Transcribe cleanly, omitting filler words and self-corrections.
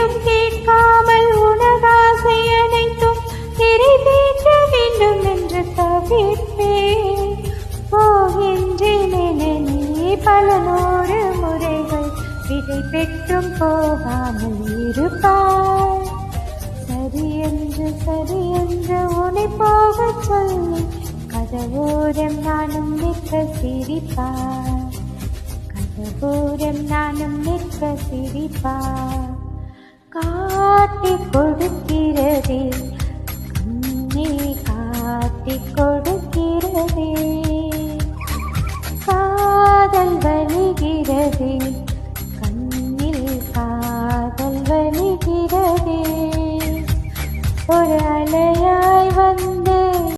ஏதும் கேட்காமல் உனதாசை அனைத்தும் நிறைவேற்ற வேண்டும் என்று தவிர்ப்பேன். போகின்றேன் என நீ பல நூறு முறைகள் விடை பெற்றும் போகாமல் இருப்பாய். சரியென்று உன்னை போகச் சொல்லி கதவோரம் நானும் நிற்க சிரிப்பாய். கதவோரம் நானும் நிற்க சிரிப்பாய். காட்டிக் கொடுக்கிறதே கண்ணே